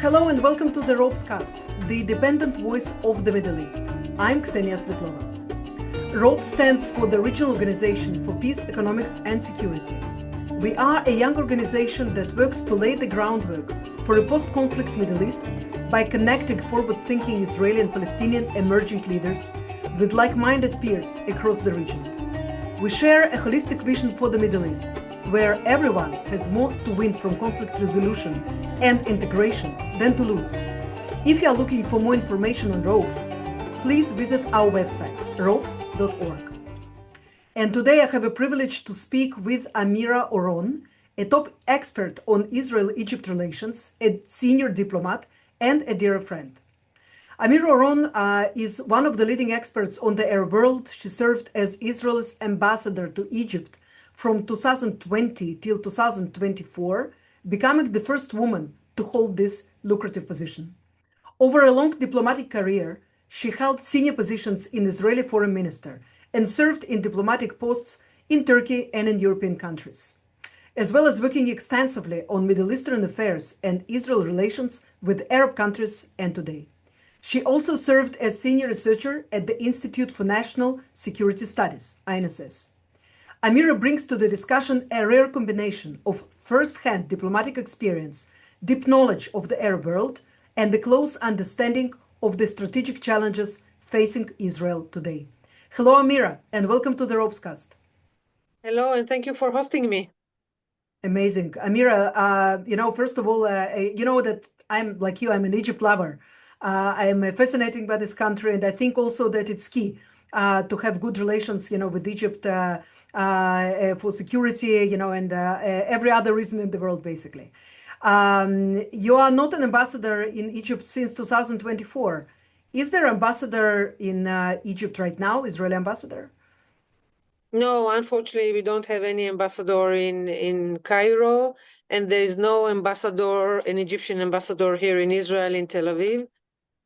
Hello and welcome to the ROPESCAST, the independent voice of the Middle East. I'm Ksenia Svetlova. ROPE stands for the Regional Organization for Peace, Economics and Security. We are a young organization that works to lay the groundwork for a post-conflict Middle East by connecting forward-thinking Israeli and Palestinian emerging leaders with like-minded peers across the region. We share a holistic vision for the Middle East, where everyone has more to win from conflict resolution and integration than to lose. If you are looking for more information on ROPES, please visit our website, ropes.org. And today I have a privilege to speak with Amira Oron, a top expert on Israel-Egypt relations, a senior diplomat, and a dear friend. Amira Oron is one of the leading experts on the Arab world. She served as Israel's ambassador to Egypt from 2020 till 2024, becoming the first woman to hold this lucrative position. Over a long diplomatic career, she held senior positions in Israeli foreign minister and served in diplomatic posts in Turkey and in European countries, as well as working extensively on Middle Eastern affairs and Israel relations with Arab countries and today. She also served as senior researcher at the Institute for National Security Studies, INSS. Amira brings to the discussion a rare combination of first-hand diplomatic experience, deep knowledge of the Arab world, and the close understanding of the strategic challenges facing Israel today. Hello, Amira, and welcome to the ROPESCAST. Hello, and thank you for hosting me. Amazing. Amira, first of all, you know that I'm like you, I'm an Egypt lover. I'm fascinated by this country, and I think also that it's key to have good relations, with Egypt for security, and every other reason in the world, basically. You are not an ambassador in Egypt since 2024. Is there an ambassador in Egypt right now, Israeli ambassador? No, unfortunately, we don't have any ambassador in Cairo, and there is no ambassador, an Egyptian ambassador here in Israel, in Tel Aviv.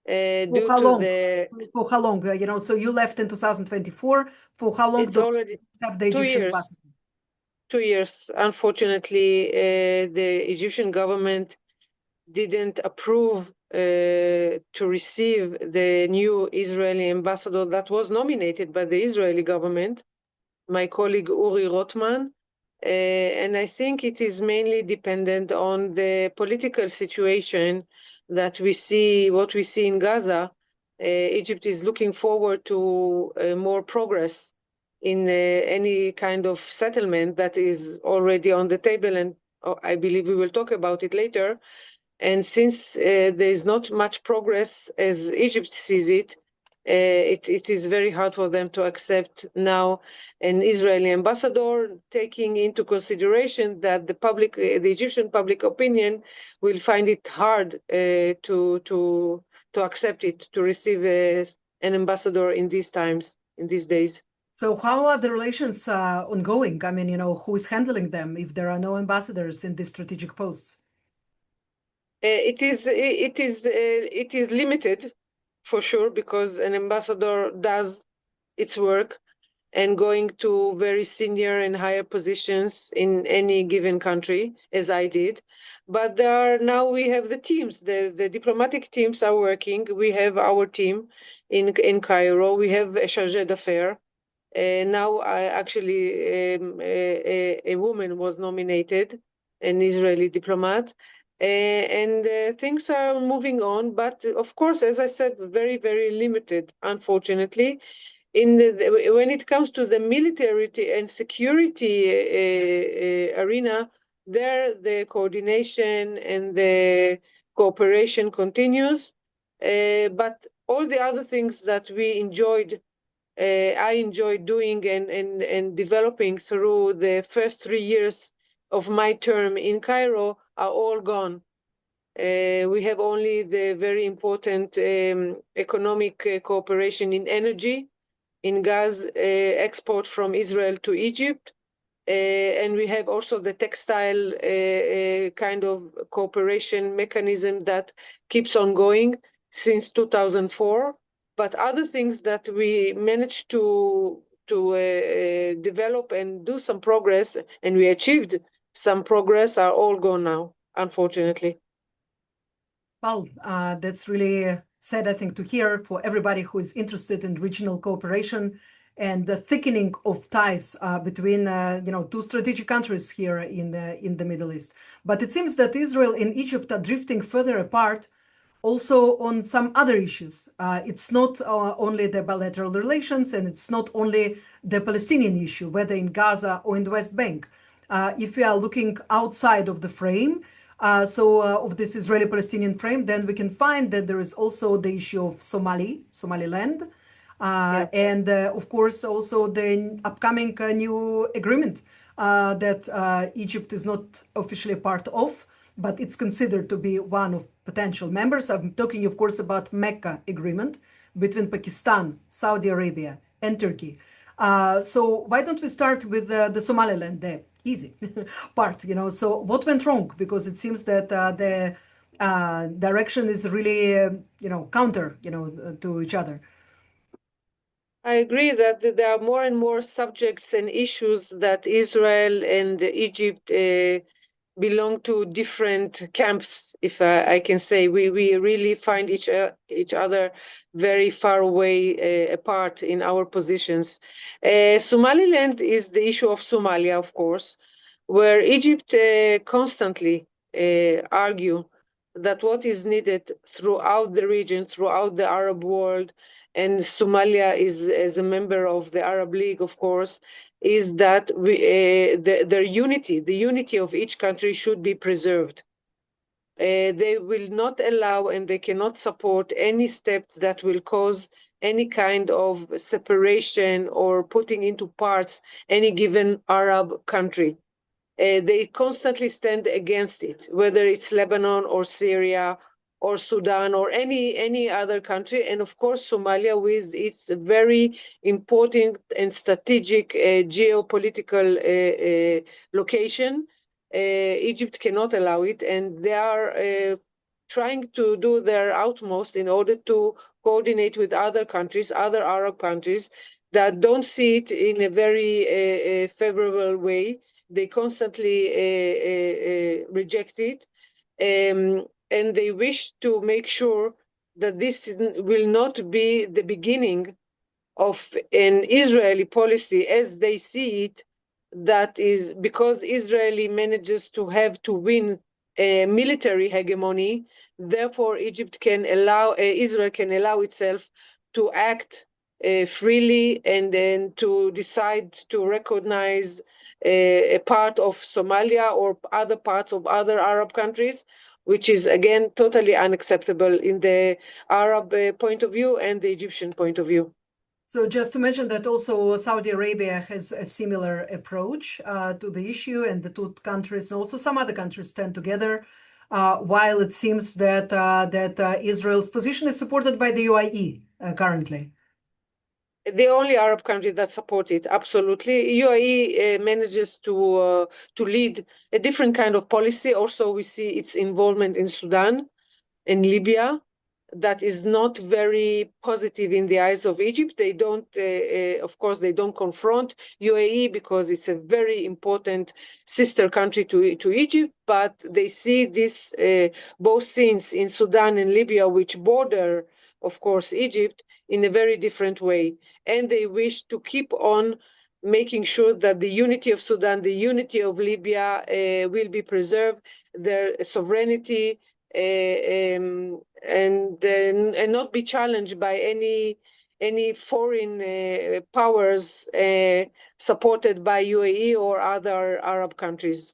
For how long? So you left in 2024. For how long It's already have the Egyptian ambassador? 2 years. Unfortunately, the Egyptian government didn't approve to receive the new Israeli ambassador that was nominated by the Israeli government, my colleague Uri Rotman. And I think it is mainly dependent on the political situation that what we see in Gaza. Egypt is looking forward to more progress in any kind of settlement that is already on the table, and I believe we will talk about it later. And since there is not much progress as Egypt sees it, it is very hard for them to accept now an Israeli ambassador, taking into consideration that the Egyptian public opinion will find it hard to accept it, to receive an ambassador in these times, in these days. So how are the relations ongoing? I mean, who is handling them if there are no ambassadors in these strategic posts? It is limited, for sure, because an ambassador does its work and going to very senior and higher positions in any given country, as I did. But now we have the teams. The diplomatic teams are working. We have our team in Cairo. We have a chargé d'affaires. Now, a woman was nominated, an Israeli diplomat. And things are moving on, but of course, as I said, very, very limited, unfortunately. When it comes to the military and security arena, there the coordination and the cooperation continues. But all the other things that I enjoyed doing and developing through the first 3 years of my term in Cairo are all gone. We have only the very important economic cooperation in energy, in gas export from Israel to Egypt. And we have also the textile kind of cooperation mechanism that keeps on going since 2004. But other things that we managed to develop and do some progress, and we achieved some progress, are all gone now, unfortunately. Well, that's really sad, I think, to hear for everybody who is interested in regional cooperation and the thickening of ties between, two strategic countries here in the Middle East. But it seems that Israel and Egypt are drifting further apart also on some other issues. It's not only the bilateral relations, and it's not only the Palestinian issue, whether in Gaza or in the West Bank. If we are looking outside of the frame, of this Israeli-Palestinian frame, then we can find that there is also the issue of Somaliland, and of course also the upcoming new agreement that Egypt is not officially a part of, but it's considered to be one of potential members. I'm talking, of course, about Mecca agreement between Pakistan, Saudi Arabia, and Turkey. So why don't we start with the Somaliland, the easy part, So what went wrong? Because it seems that the direction is really, counter, to each other. I agree that there are more and more subjects and issues that Israel and Egypt belong to different camps, if I can say. We really find each other very far away apart in our positions. Somaliland is the issue of Somalia, of course, where Egypt constantly argue that what is needed throughout the region, throughout the Arab world, and Somalia is as a member of the Arab League, of course, is that their unity, the unity of each country should be preserved. They will not allow and they cannot support any step that will cause any kind of separation or putting into parts any given Arab country. They constantly stand against it, whether it's Lebanon or Syria or Sudan or any other country. And of course, Somalia, with its very important and strategic geopolitical location, Egypt cannot allow it. And they are trying to do their utmost in order to coordinate with other countries, other Arab countries that don't see it in a very favorable way. They constantly reject it. And they wish to make sure that this will not be the beginning of an Israeli policy as they see it, that is because Israeli manages to have to win a military hegemony, therefore Egypt can allow, Israel can allow itself to act freely and then to decide to recognize a part of Somalia or other parts of other Arab countries, which is again totally unacceptable in the Arab point of view and the Egyptian point of view. So just to mention that also Saudi Arabia has a similar approach to the issue, and the two countries and also some other countries stand together, while it seems that Israel's position is supported by the UAE currently. The only Arab country that support it, absolutely. UAE manages to lead a different kind of policy. Also, we see its involvement in Sudan and Libya. That is not very positive in the eyes of Egypt. They don't, of course, they don't confront UAE because it's a very important sister country to Egypt, but they see this, both scenes in Sudan and Libya, which border, of course, Egypt, in a very different way. And they wish to keep on making sure that the unity of Sudan, the unity of Libya will be preserved, their sovereignty, and not be challenged by any foreign powers supported by UAE or other Arab countries.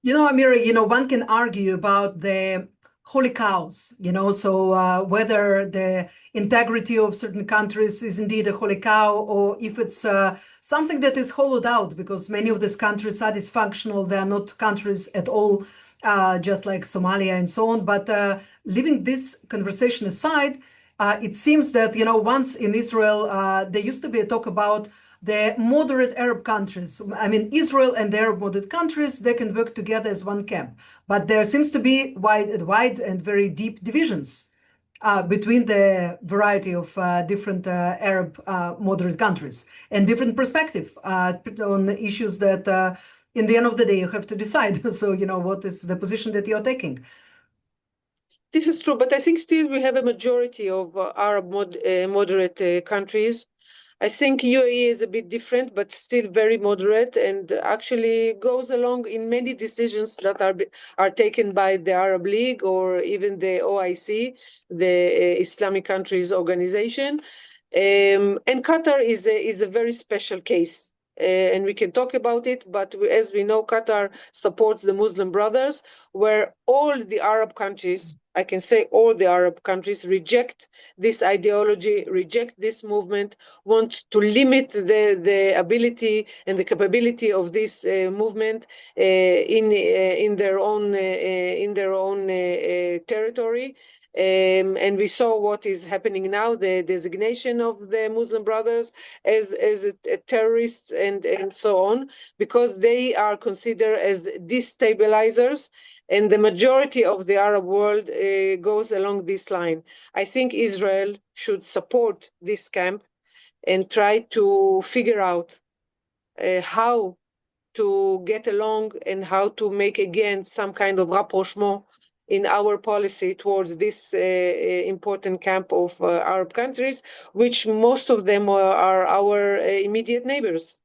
Amira, one can argue about the holy cows, so whether the integrity of certain countries is indeed a holy cow, or if it's something that is hollowed out, because many of these countries are dysfunctional. They are not countries at all, just like Somalia and so on. But leaving this conversation aside, it seems that, once in Israel, there used to be a talk about the moderate Arab countries. I mean, Israel and the Arab moderate countries, they can work together as one camp. But there seems to be wide and very deep divisions between the variety of different Arab moderate countries and different perspective on issues that in the end of the day, you have to decide. So, what is the position that you're taking? This is true, but I think still we have a majority of Arab moderate countries. I think UAE is a bit different, but still very moderate, and actually goes along in many decisions that are taken by the Arab League or even the OIC, the Islamic Countries Organization. And Qatar is a very special case. And we can talk about it, but as we know, Qatar supports the Muslim Brothers, where all the Arab countries, I can say all the Arab countries, reject this ideology, reject this movement, want to limit the ability and the capability of this movement in their own territory. And we saw what is happening now, the designation of the Muslim Brothers as terrorists and so on, because they are considered as destabilizers, and the majority of the Arab world goes along this line. I think Israel should support this camp and try to figure out how to get along and how to make again some kind of rapprochement in our policy towards this important camp of Arab countries, which most of them are our immediate neighbors.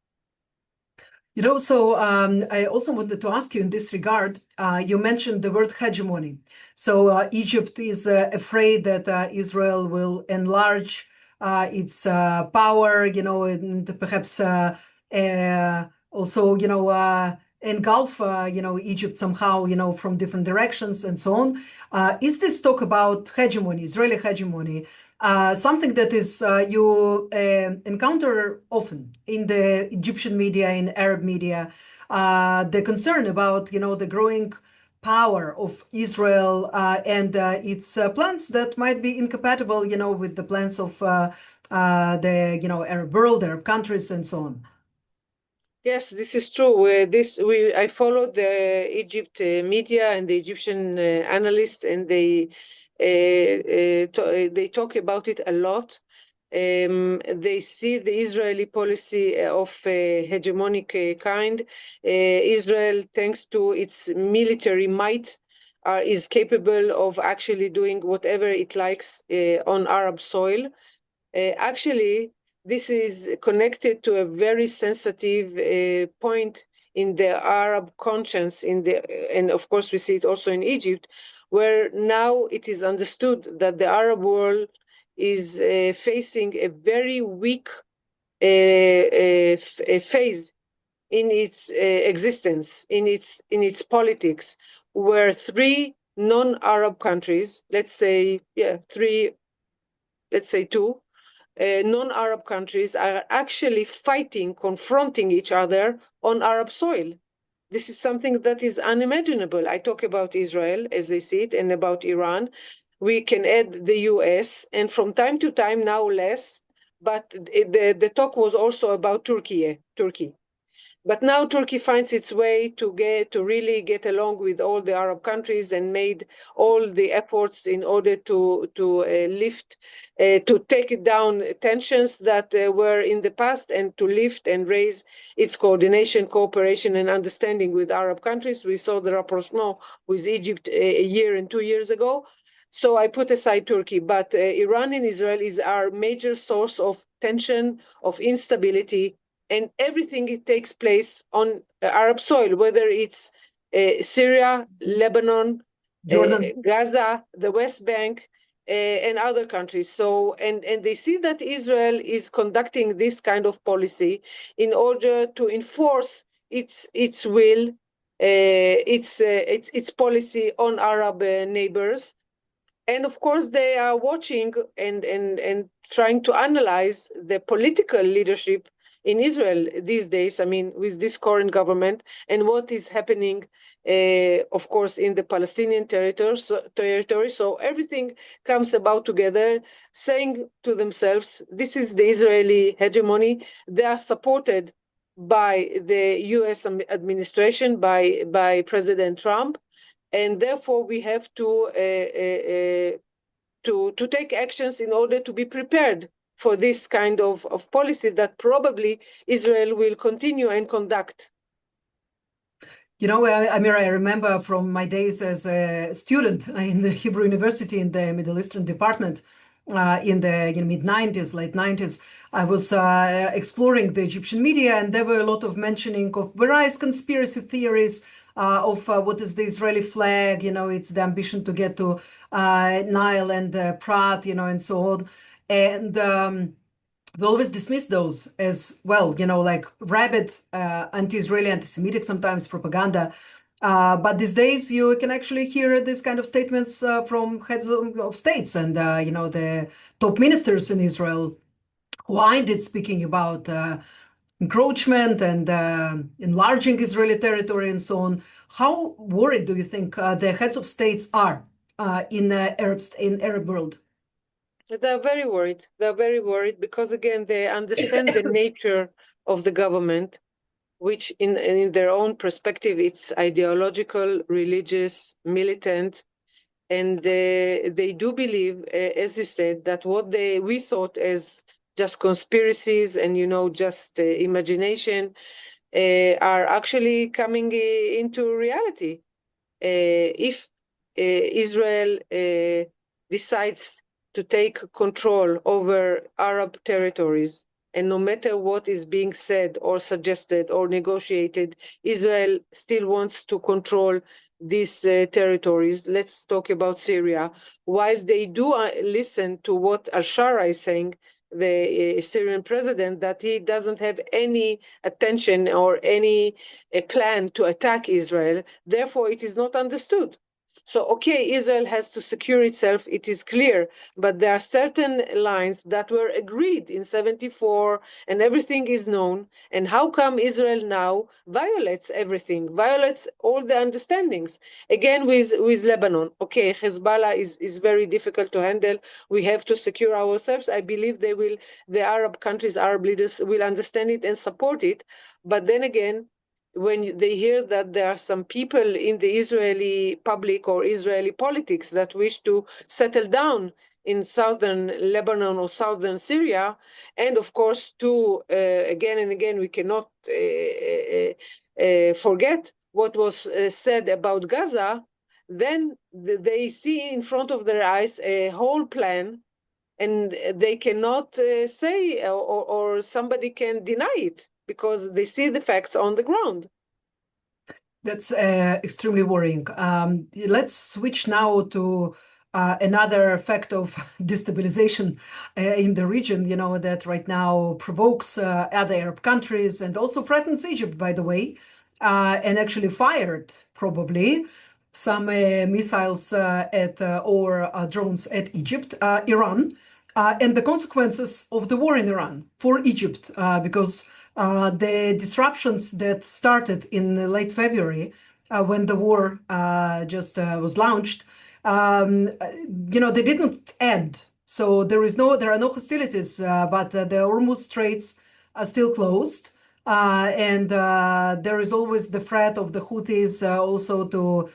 So I also wanted to ask you in this regard, you mentioned the word hegemony. So Egypt is afraid that Israel will enlarge its power, and perhaps also, engulf, Egypt somehow, from different directions and so on. Is this talk about hegemony, Israeli hegemony, something that is you encounter often in the Egyptian media, in Arab media, the concern about the growing power of Israel and its plans that might be incompatible with the plans of the Arab world, Arab countries, and so on. Yes, this is true. I followed the Egypt media and the Egyptian analysts, and they talk about it a lot. They see the Israeli policy of hegemonic kind. Israel, thanks to its military might, is capable of actually doing whatever it likes on Arab soil. Actually, this is connected to a very sensitive point in the Arab conscience, and of course we see it also in Egypt, where now it is understood that the Arab world is facing a very weak phase in its existence, in its politics, where three non-Arab countries, let's say two, non-Arab countries are actually fighting, confronting each other on Arab soil. This is something that is unimaginable. I talk about Israel as they see it and about Iran. We can add the US, and from time to time, now less, but the talk was also about Turkey. But now Turkey finds its way to really get along with all the Arab countries and made all the efforts in order to take down tensions that were in the past, and to lift and raise its coordination, cooperation, and understanding with Arab countries. We saw the rapprochement with Egypt a year and 2 years ago. So I put aside Turkey, but Iran and Israel is our major source of tension, of instability, and everything it takes place on Arab soil, whether it's Syria, Lebanon, Gaza, the West Bank, and other countries. So, and they see that Israel is conducting this kind of policy in order to enforce its will, its policy on Arab neighbors. And of course, they are watching and trying to analyze the political leadership in Israel these days, I mean, with this current government, and what is happening, of course, in the Palestinian territory. So everything comes about together, saying to themselves, this is the Israeli hegemony. They are supported by the US administration, by President Trump, and therefore we have to take actions in order to be prepared for this kind of policy that probably Israel will continue and conduct. You know, Amira, I remember from my days as a student in the Hebrew University in the Middle Eastern department in the mid-90s, late 90s, I was exploring the Egyptian media, and there were a lot of mentioning of various conspiracy theories of what is the Israeli flag, it's the ambition to get to Nile and Prat, and so on. And we always dismiss those as well, like rabid anti-Israeli, anti-Semitic, sometimes propaganda. But these days you can actually hear these kind of statements from heads of states and, the top ministers in Israel who are indeed speaking about encroachment and enlarging Israeli territory and so on. How worried do you think the heads of states are in Arab world? They're very worried. They're very worried because, again, they understand the nature of the government, which in their own perspective, it's ideological, religious, militant. And they do believe, as you said, that what we thought as just conspiracies and, just imagination are actually coming into reality. If Israel decides to take control over Arab territories, and no matter what is being said or suggested or negotiated, Israel still wants to control these territories. Let's talk about Syria. While they do listen to what al-Shara is saying, the Syrian president, that he doesn't have any attention or any plan to attack Israel, therefore it is not understood. So, okay, Israel has to secure itself, it is clear, but there are certain lines that were agreed in 74 and everything is known. And how come Israel now violates everything, violates all the understandings? Again, with Lebanon, okay, Hezbollah is very difficult to handle. We have to secure ourselves. I believe the Arab countries, Arab leaders will understand it and support it. But then again, when they hear that there are some people in the Israeli public or Israeli politics that wish to settle down in southern Lebanon or southern Syria, and of course, again and again, we cannot forget what was said about Gaza, then they see in front of their eyes a whole plan, and they cannot say or somebody can deny it, because they see the facts on the ground. That's extremely worrying. Let's switch now to another fact of destabilization in the region, that right now provokes other Arab countries and also threatens Egypt, by the way, and actually fired probably some missiles or drones at Egypt, Iran, and the consequences of the war in Iran for Egypt, because the disruptions that started in late February, when the war just was launched, they didn't end. So there are no hostilities, but the Hormuz Straits are still closed. And there is always the threat of the Houthis also to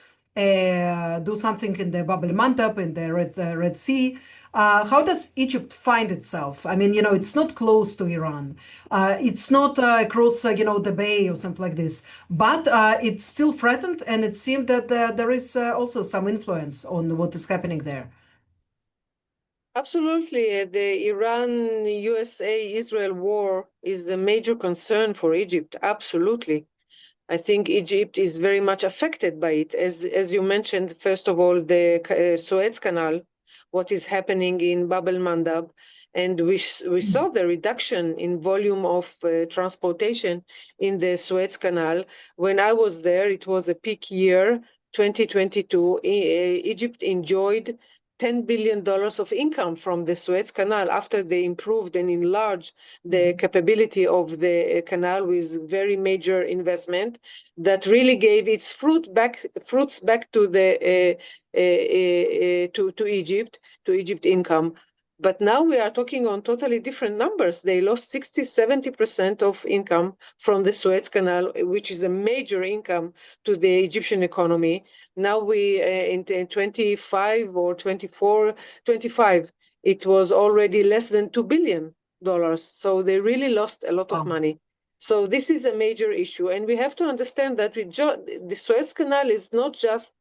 do something in the Bab el-Mandab, in the Red Sea. How does Egypt find itself? I mean, it's not close to Iran. It's not across, the bay or something like this. But it's still threatened, and it seemed that there is also some influence on what is happening there. Absolutely. The Iran-USA-Israel war is a major concern for Egypt. Absolutely. I think Egypt is very much affected by it. As you mentioned, first of all, the Suez Canal, what is happening in Bab el-Mandab, and we saw the reduction in volume of transportation in the Suez Canal. When I was there, it was a peak year, 2022. Egypt enjoyed $10 billion of income from the Suez Canal after they improved and enlarged the capability of the canal with very major investment that really gave its fruits back to the to Egypt income. But now we are talking on totally different numbers. They lost 60-70% of income from the Suez Canal, which is a major income to the Egyptian economy. Now we, in 25 or 24, 25, it was already less than $2 billion. So they really lost a lot of money. So this is a major issue, and we have to understand that the Suez Canal is not just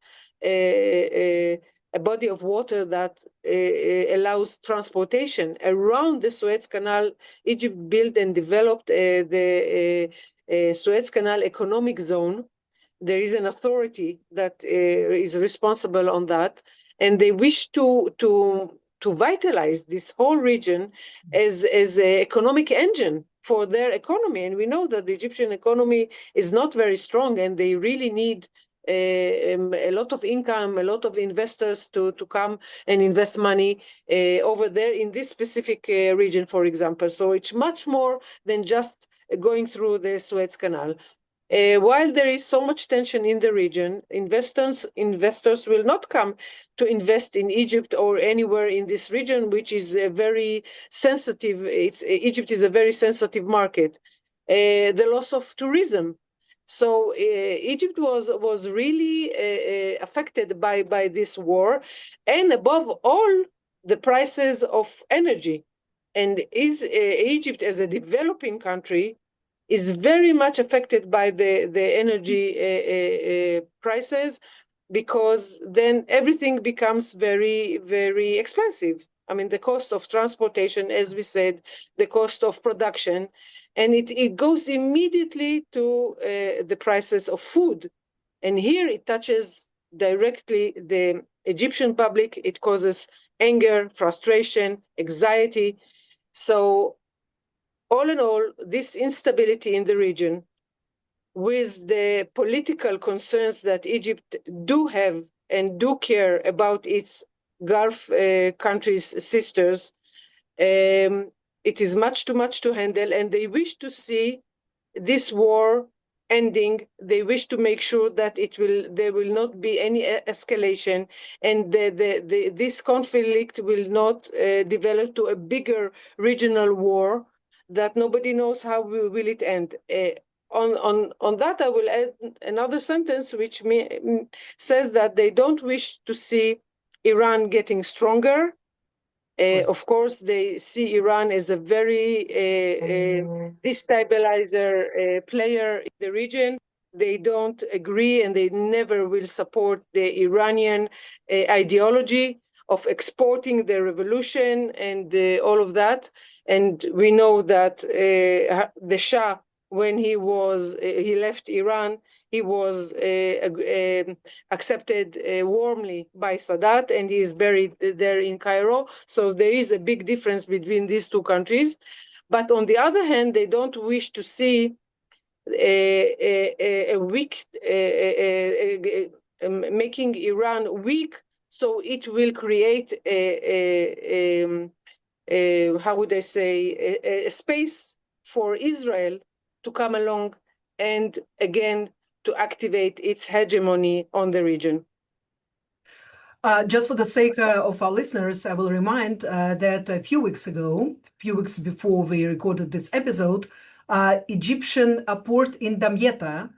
a body of water that allows transportation. Around the Suez Canal, Egypt built and developed the Suez Canal Economic Zone. There is an authority that is responsible on that, and they wish to vitalize this whole region as an economic engine for their economy. And we know that the Egyptian economy is not very strong, and they really need a lot of income, a lot of investors to come and invest money over there in this specific region, for example. So it's much more than just going through the Suez Canal. While there is so much tension in the region, investors will not come to invest in Egypt or anywhere in this region, which is a very sensitive. Egypt is a very sensitive market. The loss of tourism. So Egypt was really affected by this war, and above all, the prices of energy. And Egypt, as a developing country, is very much affected by the energy prices, because then everything becomes very, very expensive. I mean, the cost of transportation, as we said, the cost of production, and it goes immediately to the prices of food. And here it touches directly the Egyptian public. It causes anger, frustration, anxiety. So all in all, this instability in the region, with the political concerns that Egypt do have and do care about its Gulf countries' sisters, it is much too much to handle, and they wish to see this war ending. They wish to make sure that there will not be any escalation, and this conflict will not develop to a bigger regional war that nobody knows how will it end. On that, I will add another sentence which says that they don't wish to see Iran getting stronger. Of course, they see Iran as a very destabilizer player in the region. They don't agree, and they never will support the Iranian ideology of exporting the revolution and all of that. And we know that the Shah, when he left Iran, he was accepted warmly by Sadat, and he is buried there in Cairo. So there is a big difference between these two countries. But on the other hand, they don't wish to see a weak, making Iran weak, so it will create how would I say, a space for Israel to come along and again to activate its hegemony on the region. Just for the sake of our listeners, I will remind that a few weeks before we recorded this episode, Egyptian port in Damietta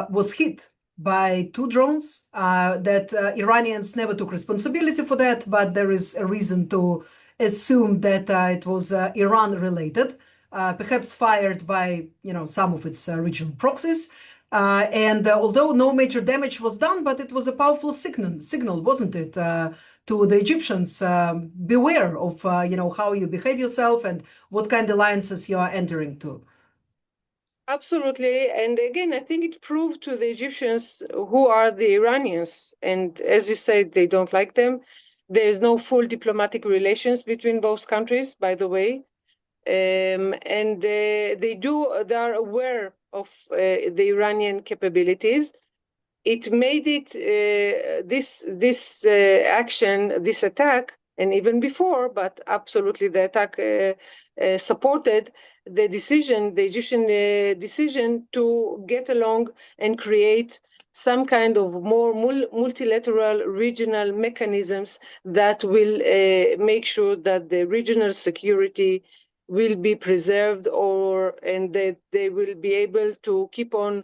was hit by 2 drones. That Iranians never took responsibility for that, but there is a reason to assume that it was Iran-related, perhaps fired by some of its regional proxies. And although no major damage was done, but it was a powerful signal, wasn't it, to the Egyptians? Beware of how you behave yourself and what kind of alliances you are entering to. Absolutely. And again, I think it proved to the Egyptians who are the Iranians. And as you said, they don't like them. There is no full diplomatic relations between both countries, by the way. And they are aware of the Iranian capabilities. It made it this action, this attack, and even before, but absolutely the attack supported the Egyptian decision to get along and create some kind of more multilateral regional mechanisms that will make sure that the regional security will be preserved, and that they will be able to keep on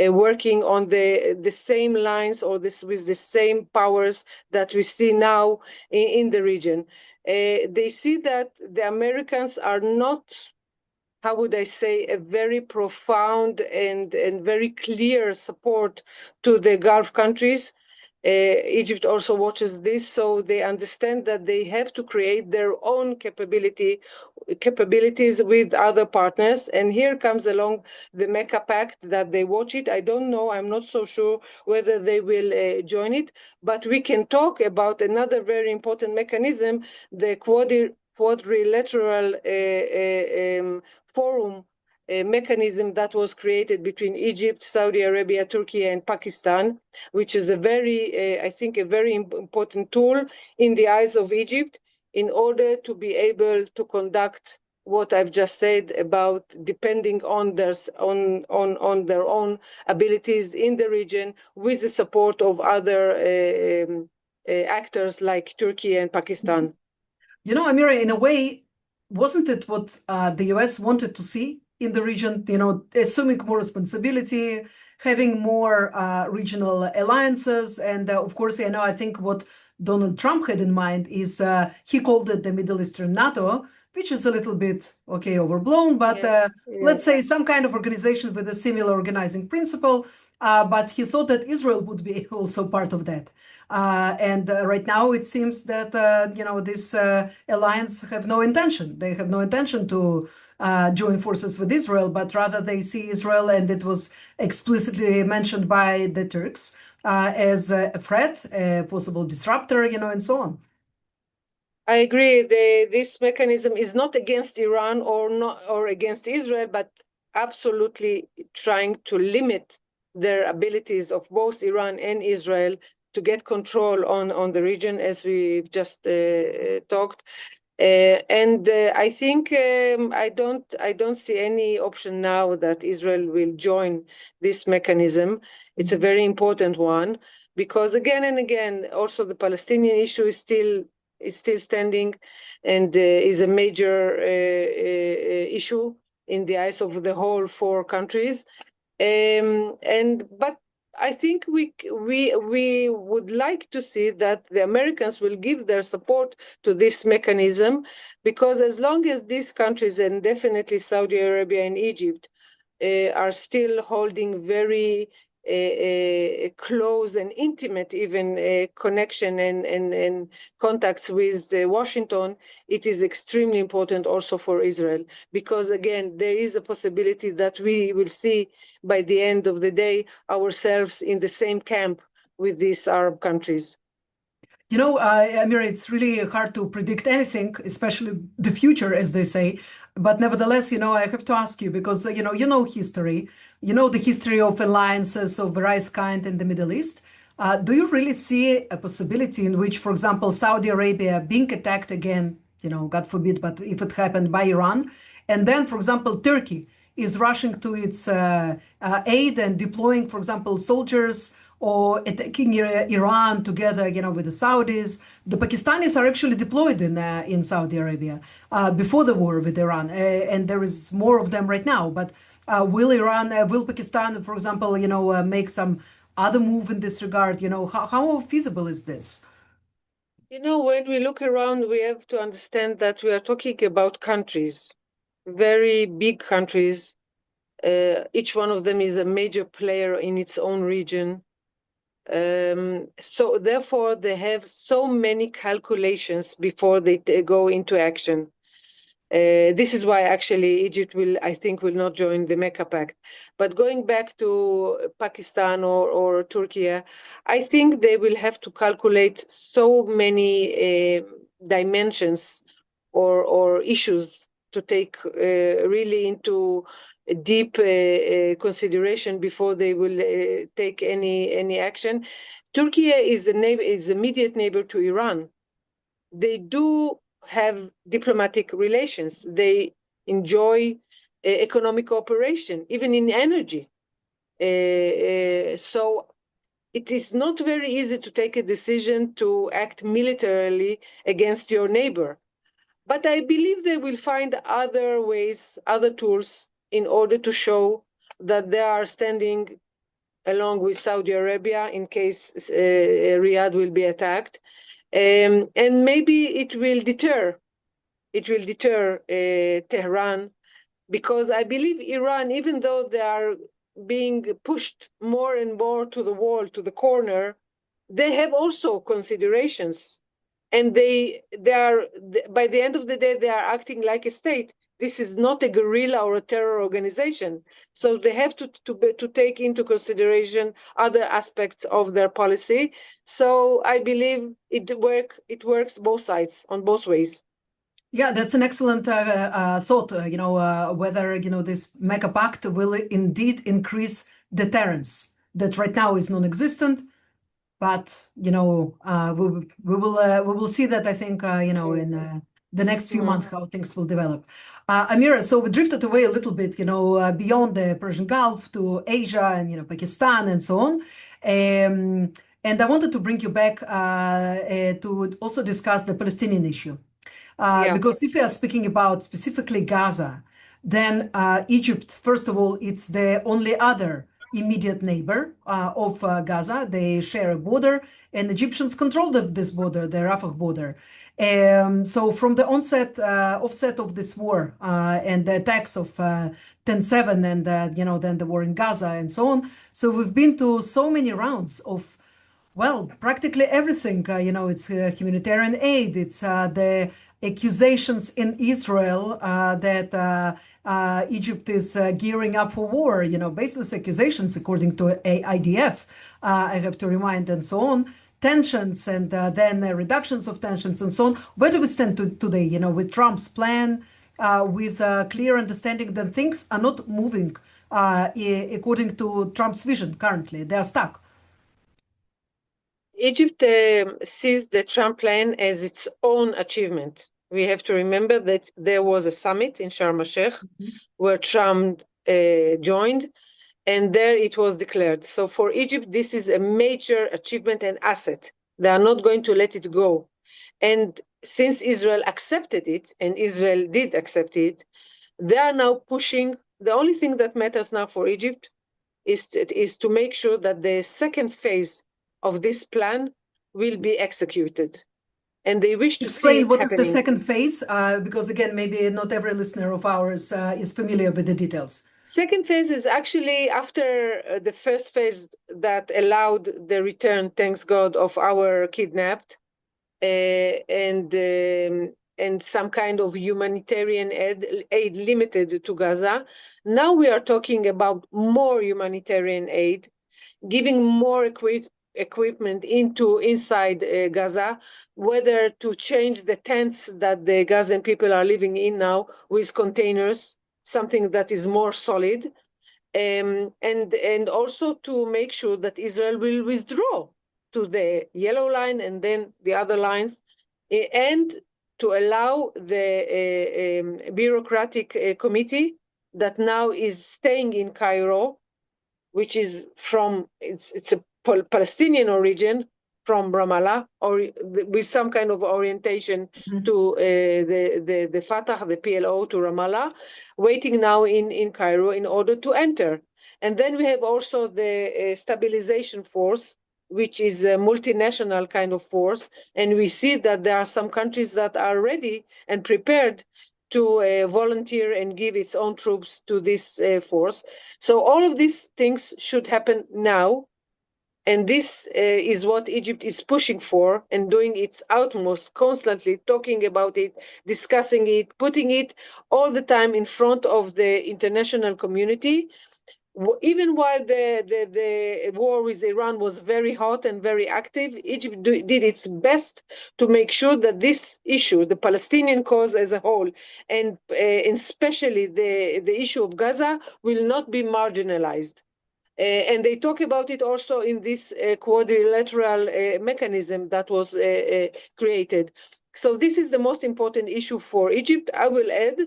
working on the same lines or with the same powers that we see now in the region. They see that the Americans are not how would I say, a very profound and very clear support to the Gulf countries. Egypt also watches this, so they understand that they have to create their own capabilities with other partners. And here comes along the Mecca Pact that they watch it. I don't know, I'm not so sure whether they will join it, but we can talk about another very important mechanism, the quadrilateral forum mechanism that was created between Egypt, Saudi Arabia, Turkey, and Pakistan, which is a very, I think, a very important tool in the eyes of Egypt in order to be able to conduct what I've just said about depending on their own abilities in the region with the support of other actors like Turkey and Pakistan. You know, Amira, in a way, wasn't it what the US wanted to see in the region? You know, assuming more responsibility, having more regional alliances. And of course, you know, I think what Donald Trump had in mind is he called it the Middle Eastern NATO, which is a little bit, okay, overblown, but let's say some kind of organization with a similar organizing principle. But he thought that Israel would be also part of that. And right now it seems that, you know, this alliance have no intention. They have no intention to join forces with Israel, but rather they see Israel, and it was explicitly mentioned by the Turks, as a threat, a possible disruptor, you know, and so on. I agree. This mechanism is not against Iran or against Israel, but absolutely trying to limit their abilities of both Iran and Israel to get control on the region, as we've just talked. I think I don't see any option now that Israel will join this mechanism. It's a very important one because again and again, also the Palestinian issue is still standing and is a major issue in the eyes of the whole four countries. But I think we would like to see that the Americans will give their support to this mechanism, because as long as these countries, and definitely Saudi Arabia and Egypt, are still holding very close and intimate even connection and contacts with Washington, it is extremely important also for Israel, because again, there is a possibility that we will see by the end of the day ourselves in the same camp with these Arab countries. You know, Amira, it's really hard to predict anything, especially the future, as they say. But nevertheless, you know, I have to ask you because, you know history, you know the history of alliances of various kind in the Middle East. Do you really see a possibility in which, for example, Saudi Arabia being attacked again, you know, God forbid, but if it happened by Iran, and then, for example, Turkey is rushing to its aid and deploying, for example, soldiers or attacking Iran together, you know, with the Saudis. The Pakistanis are actually deployed in Saudi Arabia before the war with Iran, and there is more of them right now. But will Pakistan, for example, you know, make some other move in this regard? You know, how feasible is this? You know, when we look around, we have to understand that we are talking about countries, very big countries. Each one of them is a major player in its own region. So therefore, they have so many calculations before they go into action. This is why actually Egypt I think, will not join the Mecca Pact. But going back to Pakistan or Turkey, I think they will have to calculate so many dimensions or issues to take really into deep consideration before they will take any action. Turkey is is immediate neighbor to Iran. They do have diplomatic relations. They enjoy economic cooperation, even in energy. So it is not very easy to take a decision to act militarily against your neighbor. But I believe they will find other ways, other tools, in order to show that they are standing along with Saudi Arabia in case Riyadh will be attacked. And maybe it will deter Tehran because I believe Iran, even though they are being pushed more and more to the wall, to the corner, they have also considerations, and they are, by the end of the day, they are acting like a state. This is not a guerrilla or a terror organization, so they have to take into consideration other aspects of their policy. So I believe it works both sides, on both ways. Yeah, that's an excellent thought. Whether this mega pact will indeed increase deterrence that right now is non-existent, but we will see that, I think, in the next few months how things will develop. Amira, so we drifted away a little bit, beyond the Persian Gulf to Asia and Pakistan and so on. And I wanted to bring you back to also discuss the Palestinian issue. Because if we are speaking about specifically Gaza, then Egypt, first of all, it's the only other immediate neighbor of Gaza. They share a border, and Egyptians control this border, the Rafah border. So from the offset of this war and the attacks of 10/7 and then the war in Gaza and so on, so we've been to so many rounds of, well, practically everything. It's humanitarian aid. It's the accusations in Israel that Egypt is gearing up for war. Baseless accusations, according to IDF, I have to remind, and so on. Tensions and then reductions of tensions and so on. Where do we stand today? With Trump's plan, with clear understanding that things are not moving according to Trump's vision currently. They are stuck. Egypt sees the Trump plan as its own achievement. We have to remember that there was a summit in Sharm el-Sheikh where Trump joined, and there it was declared. So for Egypt, this is a major achievement and asset. They are not going to let it go. And since Israel accepted it, and Israel did accept it, they are now pushing. The only thing that matters now for Egypt is to make sure that the second phase of this plan will be executed. And they wish to see it what happening. Is the second phase? Because again, maybe not every listener of ours is familiar with the details. Second phase is actually after the first phase that allowed the return, thanks God, of our kidnapped, and some kind of humanitarian aid limited to Gaza. Now we are talking about more humanitarian aid, giving more equipment inside Gaza, whether to change the tents that the Gazan people are living in now with containers, something that is more solid, and also to make sure that Israel will withdraw to the yellow line and then the other lines, and to allow the bureaucratic committee that now is staying in Cairo, which is it's a Palestinian origin from Ramallah, or with some kind of orientation to the Fatah, the PLO, to Ramallah, waiting now in Cairo in order to enter. And then we have also the stabilization force, which is a multinational kind of force. And we see that there are some countries that are ready and prepared to volunteer and give its own troops to this force. So all of these things should happen now. And this is what Egypt is pushing for and doing its utmost, constantly talking about it, discussing it, putting it all the time in front of the international community. Even while the war with Iran was very hot and very active, Egypt did its best to make sure that this issue, the Palestinian cause as a whole, and especially the issue of Gaza, will not be marginalized. And they talk about it also in this quadrilateral mechanism that was created. So this is the most important issue for Egypt. I will add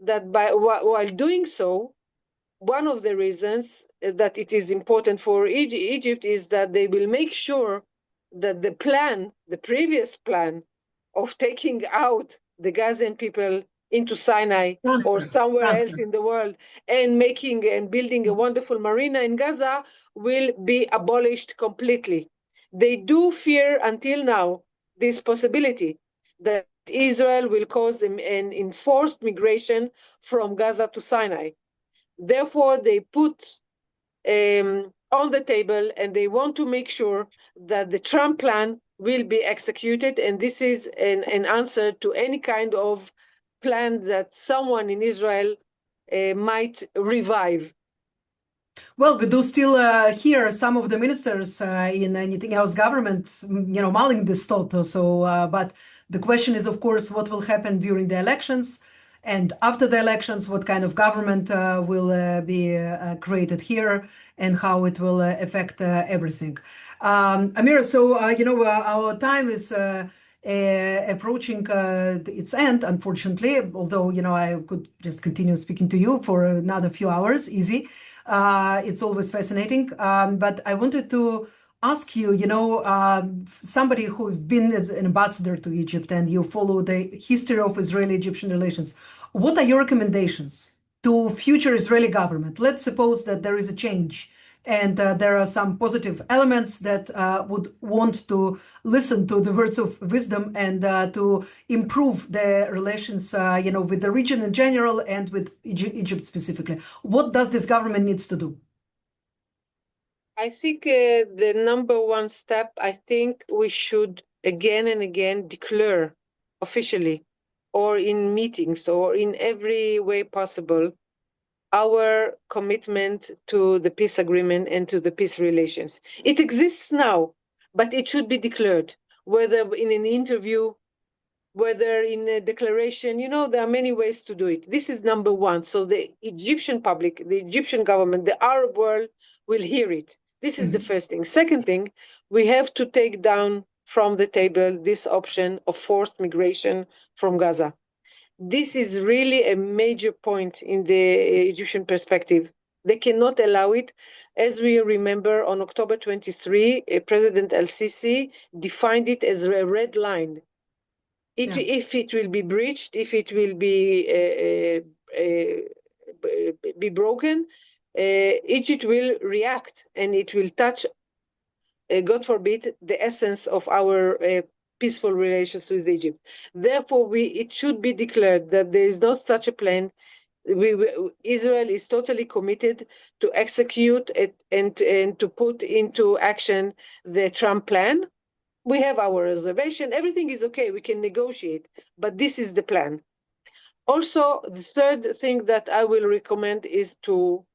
that while doing so, one of the reasons that it is important for Egypt is that they will make sure that the previous plan of taking out the Gazan people into Sinai or somewhere else in the world and making and building a wonderful marina in Gaza will be abolished completely. They do fear until now this possibility that Israel will cause an enforced migration from Gaza to Sinai. Therefore, they put on the table, and they want to make sure that the Trump plan will be executed. And this is an answer to any kind of plan that someone in Israel might revive. Well, we do still hear some of the ministers in Netanyahu's government, mulling this thought. So, but the question is, of course, what will happen during the elections, and after the elections, what kind of government will be created here, and how it will affect everything. Amira, so our time is approaching its end, unfortunately. Although I could just continue speaking to you for another few hours, easy. It's always fascinating. But I wanted to ask you, somebody who's been as an ambassador to Egypt and you follow the history of Israeli-Egyptian relations, what are your recommendations to future Israeli government? Let's suppose that there is a change and there are some positive elements that would want to listen to the words of wisdom and to improve the relations, with the region in general and with Egypt specifically. What does this government needs to do? I think the number one step, I think we should again and again declare officially or in meetings or in every way possible our commitment to the peace agreement and to the peace relations. It exists now, but it should be declared, whether in an interview, whether in a declaration. There are many ways to do it. This is number one. So the Egyptian public, the Egyptian government, the Arab world will hear it. This is the first thing. Second thing, we have to take down from the table this option of forced migration from Gaza. This is really a major point in the Egyptian perspective. They cannot allow it. As we remember, on October 23, President al-Sisi defined it as a red line. If it will be breached, if it will be broken, Egypt will react, and it will touch, God forbid, the essence of our peaceful relations with Egypt. Therefore, it should be declared that there is no such a plan. Israel is totally committed to execute it and to put into action the Trump plan. We have our reservation. Everything is okay. We can negotiate, but this is the plan. Also, the third thing that I will recommend is to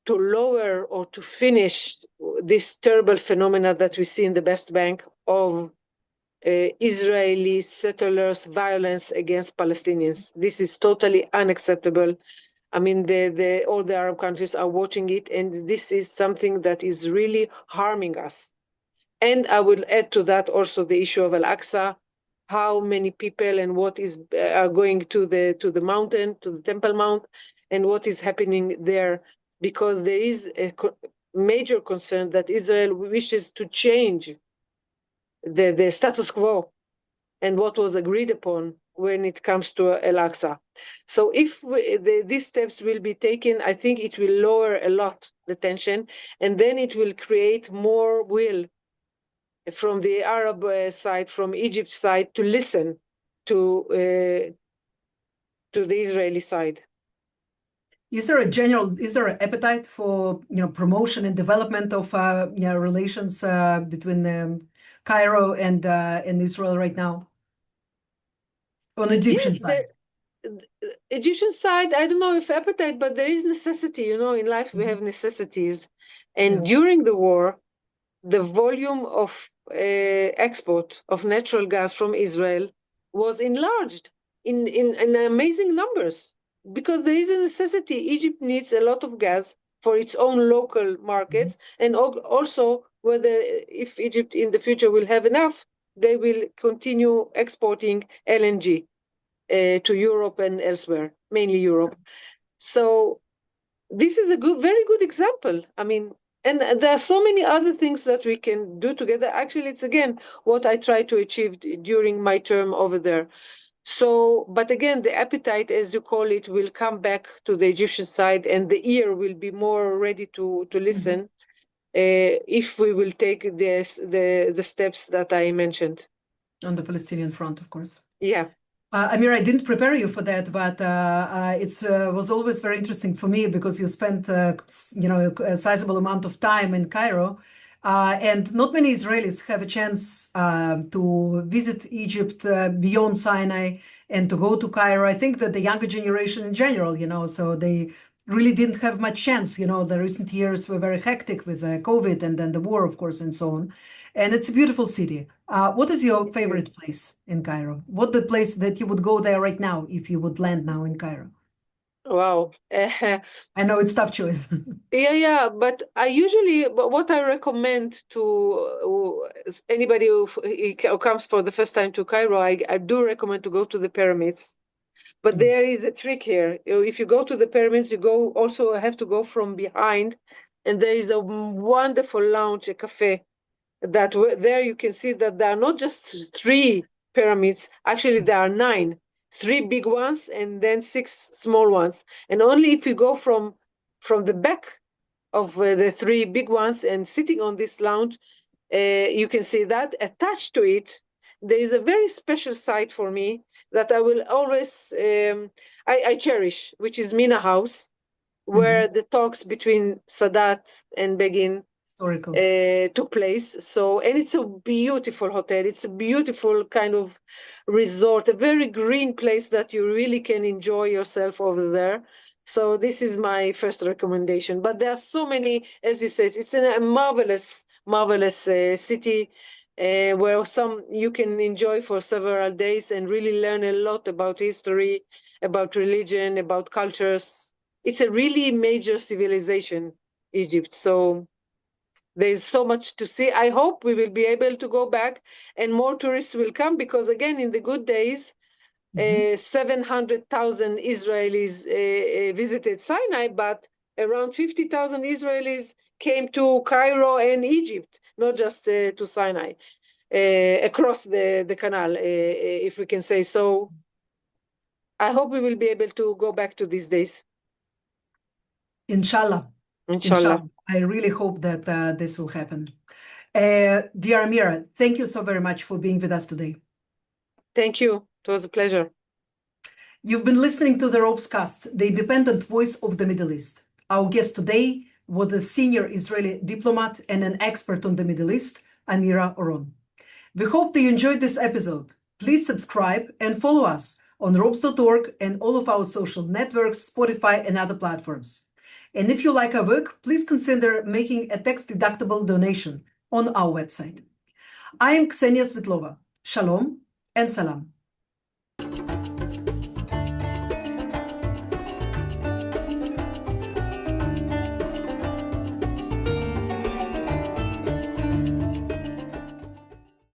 lower or to finish this terrible phenomena that we see in the West Bank of Israeli settlers' violence against Palestinians. This is totally unacceptable. I mean, all the Arab countries are watching it, and this is something that is really harming us. And I will add to that also the issue of Al-Aqsa, how many people and what are going to the mountain, to the Temple Mount, and what is happening there, because there is a major concern that Israel wishes to change the status quo and what was agreed upon when it comes to Al-Aqsa. So if these steps will be taken, I think it will lower a lot the tension, and then it will create more will from the Arab side, from Egypt's side, to listen to the Israeli side. Is there an appetite for promotion and development of relations between Cairo and Israel right now on the Egyptian side? Egyptian side, I don't know if appetite, but there is necessity. In life we have necessities, and during the war, the volume of export of natural gas from Israel was enlarged in amazing numbers, because there is a necessity. Egypt needs a lot of gas for its own local markets, and also whether if Egypt in the future will have enough, they will continue exporting LNG to Europe and elsewhere, mainly Europe. So this is a very good example. I mean, and there are so many other things that we can do together. Actually, it's again what I tried to achieve during my term over there. So, but again, the appetite, as you call it, will come back to the Egyptian side, and the ear will be more ready to listen if we will take the steps that I mentioned. On the Palestinian front, of course. Yeah. Amira, I didn't prepare you for that, but it was always very interesting for me because you spent, a sizable amount of time in Cairo, and not many Israelis have a chance to visit Egypt beyond Sinai and to go to Cairo. I think that the younger generation in general, so they really didn't have much chance. The recent years were very hectic with COVID and then the war, of course, and so on. And it's a beautiful city. What is your Thank you. favorite place in Cairo? What the place that you would go there right now if you would land now in Cairo? Wow. I know it's tough choice. Yeah, but but what I recommend to anybody who comes for the first time to Cairo, I do recommend to go to the pyramids. But Mm. there is a trick here. If you go to the pyramids, you go also have to go from behind, and there is a wonderful lounge, a cafe that there you can see that there are not just three pyramids. Actually, there are nine, three big ones and then six small ones. And only if you go from the back of the three big ones and sitting on this lounge, you can see that attached to it, there is a very special site for me that I will always I cherish, which is Mina House, Mhm. where the talks between Sadat and Begin Historical. took place. So, and it's a beautiful hotel. It's a beautiful kind of resort, a very green place that you really can enjoy yourself over there. So this is my first recommendation. But there are so many, as you said, it's a marvelous, marvelous city where some you can enjoy for several days and really learn a lot about history, about religion, about cultures. It's a really major civilization, Egypt. So there's so much to see. I hope we will be able to go back and more tourists will come because, again, in the good days, Mhm. 700,000 Israelis visited Sinai, but around 50,000 Israelis came to Cairo and Egypt, not just to Sinai, across the canal, if we can say so. I hope we will be able to go back to these days, Inshallah. inshallah. Inshallah. I really hope that this will happen. Dear Amira, thank you so very much for being with us today. Thank you. It was a pleasure. You've been listening to the ROPESCAST, the independent voice of the Middle East. Our guest today was a senior Israeli diplomat and an expert on the Middle East, Amira Oron. We hope that you enjoyed this episode. Please subscribe and follow us on ropes.org and all of our social networks, Spotify, and other platforms. And if you like our work, please consider making a tax-deductible donation on our website. I am Ksenia Svetlova. Shalom and salam.